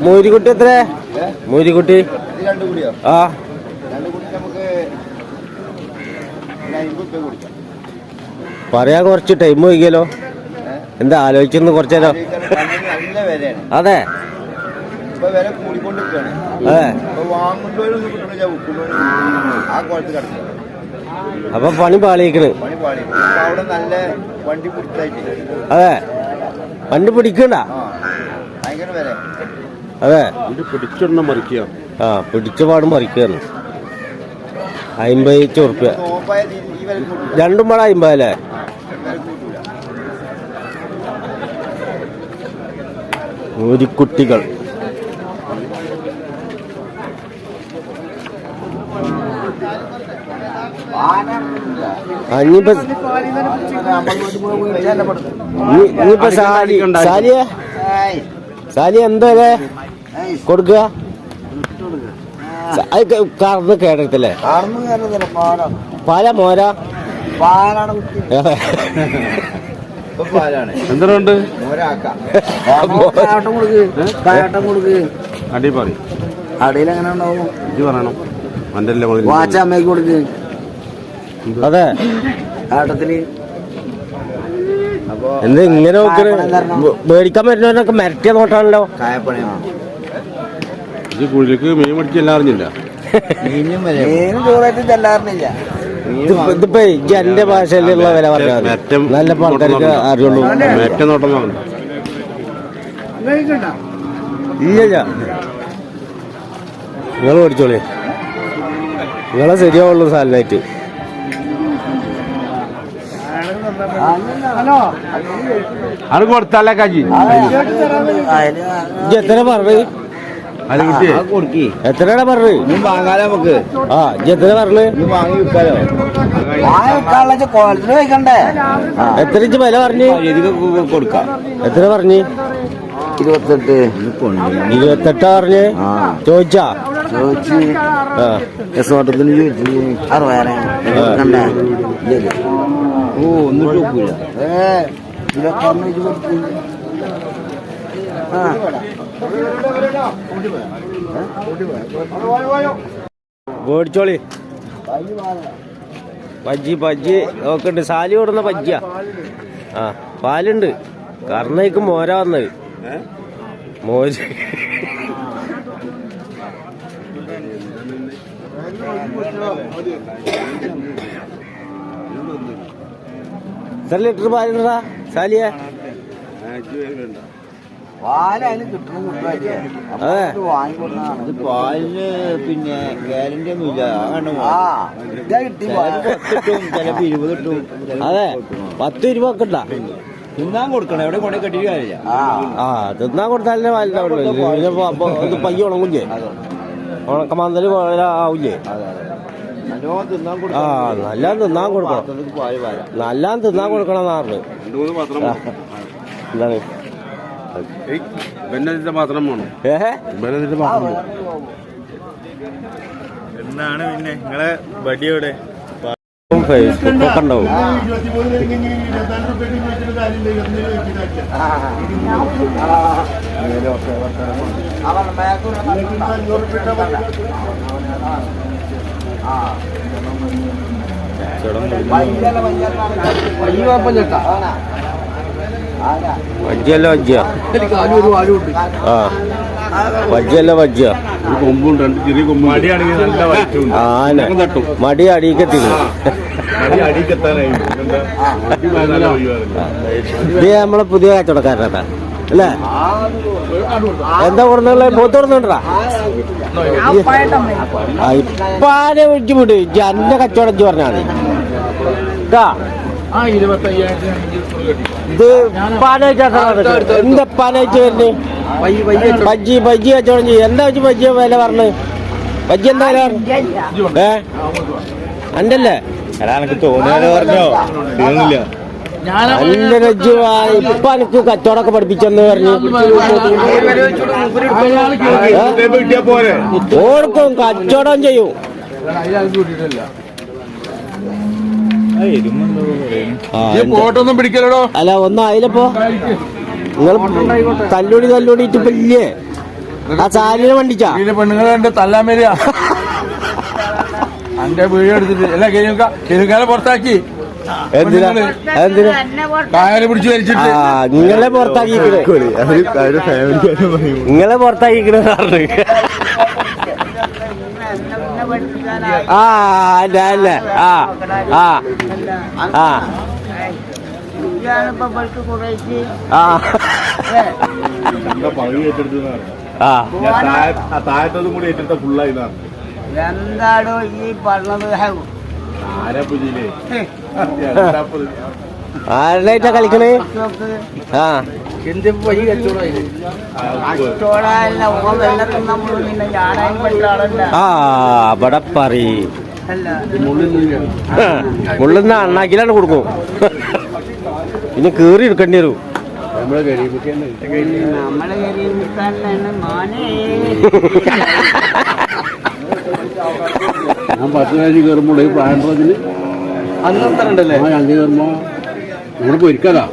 മൂരിക്കുട്ടി എത്ര? മൂരിക്കുട്ടി ആ പറയാ കുറച്ച് ടൈം വൈകിയല്ലോ. എന്താ ആലോചിച്ചൊന്ന് കുറച്ചേരോ? അതെ അപ്പൊ പണി പാളിയിക്കണ്. അതെ വണ്ടി പിടിക്കണ്ട. അതെ ആ പിടിച്ച പാടും മറിക്കുകയാണ്. 50 ഉറുപ്പ്യ രണ്ടും പാടെ 50 അല്ലേ? മൂരിക്കുട്ടികൾ ഇനിയിപ്പോ സാലി എന്താ കൊടുക്കുക? കറന്ന് കേടത്തല്ലേ? പാല മോര എന്തുണ്ട്? അടിയിൽ എങ്ങനെ ഉണ്ടാവും? വാച്ച അമ്മയ്ക്ക് കൊടുക്ക്. അതെ ആട്ടത്തില് എന്ത് ഇങ്ങനെ മേടിക്കാൻ പറ്റുന്നവരൊക്കെ മരട്ടിയ നോട്ടാണല്ലോ. കുഴിക്ക് മീൻ മേടിച്ചെല്ലാം അറിഞ്ഞില്ല. ഇതിപ്പോ എന്റെ ഭാഷയിലുള്ള വില പറഞ്ഞാൽ നല്ല ആൾക്കാർക്ക് അറിയുള്ളൂ. ഇല്ല നിങ്ങൾ മേടിച്ചോളി, നിങ്ങളെ ശരിയാവുള്ളൂ സാലിനായിട്ട്. കൊടുത്താലേ കാജി എത്ര പറഞ്ഞു? എത്രയാണ് പറഞ്ഞത്? വാങ്ങാലോ നമുക്ക്. ആ എത്ര പറഞ്ഞു? വാങ്ങി വിൽക്കാലോ. എത്ര ഇഞ്ച് വില പറഞ്ഞു? കൊടുക്കാം. എത്ര പറഞ്ഞു? 28. 28 പറഞ്ഞ് ചോദിച്ചാ? ചോദിച്ചു. എസ്വാട്ടത്തിന് ചോദിച്ചു 60. ഓ ഒന്നും ചോദിക്കൂല. മേടിച്ചോളി. ബജ്ജി നോക്കണ്ട്. സാലി കൊടുന്ന ബജ്ജിയാ. ആ പാലുണ്ട്. കർണയ്ക്ക് മോര വന്നത്. മോര് എത്ര ലിറ്റർ പാലുണ്ടാ സാലിയ? അതെ പാലിന് പിന്നെ ഗ്യാരണ്ടി ഒന്നുമില്ല. ചിലപ്പോ 20 ഇട്ടും. അതെ 10-20 ഒക്കെ ഉണ്ടാ. തിന്നാൻ കൊടുക്കണം. എവിടെ കൊണ്ടേ കെട്ടിട്ട് കാര്യമില്ല. ആ തിന്നാൻ കൊടുത്താലേ പാലുണ്ടാവുള്ളൂ. ഇത് പയ്യ ഉണങ്ങൂല്ലേ? ഉണക്കമാന്തല് ആവൂലേ? ആ നല്ല തിന്നാൻ കൊടുക്കണം. നല്ല തിന്നാൻ കൊടുക്കണം എന്നാണ്. എന്താണ് എന്താണ് പിന്നെ നിങ്ങളെ ബഡിയോടെ ഫേസ്ബുക്കൊക്കെ ഉണ്ടാവും. വജ്ജിയല്ല വജ്ജിയ. ആ വജ്ജിയല്ല വജ്ജിയ. ആന മടി അടിക്കെത്തില്ല. ഇത് നമ്മളെ പുതിയ കച്ചവടക്കാരനാ അല്ലേ? എന്താ കൊടുന്നുള്ള പോത്ത് കൊടുന്നുണ്ടാ? ഇപ്പാനെ വിളിച്ചു വിട്. എന്റെ കച്ചവടം പറഞ്ഞാണ് കേട്ടാ. ഇത് എന്താ പാനയച്ച് വരുന്നത്? ബജ്ജി കച്ചവടം ചെയ്യും. എന്താ വെച്ച് ബജ്ജി വില പറഞ്ഞത്? ബജ്ജി എന്താ വില? അണ്ടല്ലേ എനിക്ക് തോന്നിയാലോ പറഞ്ഞോ? തീർന്നില്ല. ഇപ്പൊ എനിക്ക് കച്ചവടമൊക്കെ പഠിപ്പിച്ചെന്ന് പറഞ്ഞു. ഓർക്കും കച്ചവടം ചെയ്യും. ഫോട്ടോന്നും പിടിക്കലോ? അല്ല ഒന്നും ആയില്ലപ്പോ. നിങ്ങൾ തല്ലൂടിട്ട് ഇപ്പൊ ഇല്ലേ? ആ ചാലിനെ വണ്ടിച്ചാ പെണ്ണുങ്ങളെ എന്റെ തല്ലാൻ വരിക എന്റെ വീഡിയോ എടുത്തിട്ട് അല്ല കിരുക്കാലെ പുറത്താക്കി എന്തിനാ എന്തിനാ കായല് പിടിച്ച് വലിച്ചിട്ട് നിങ്ങളെ പുറത്താക്കിക്കണേ നിങ്ങളെ പുറത്താക്കിക്കണ പറഞ്ഞു ആ അല്ല അല്ല ആ ആ ആ ആ താഴത്തതും കൂടി ഏറ്റെടുത്ത ഫുള്ളായി എന്താടോ ഈ പറഞ്ഞത് ആരുടെയായിട്ടാ കളിക്കണേ ആ ആ അവിടെ പറ മുള്ളുന്ന അണ്ണാക്കിലാണ് കൊടുക്കും പിന്നെ കേറി എടുക്കേണ്ടി വരും നമ്മളെ മാനേ ഞാൻ 10 കാശ് കയറുമ്പോൾ പ്രായത്തില് അന്നത്രണ്ടല്ലേ ഞങ്ങൾ കയറുമ്പോ നമ്മള് പൊരിക്കലാ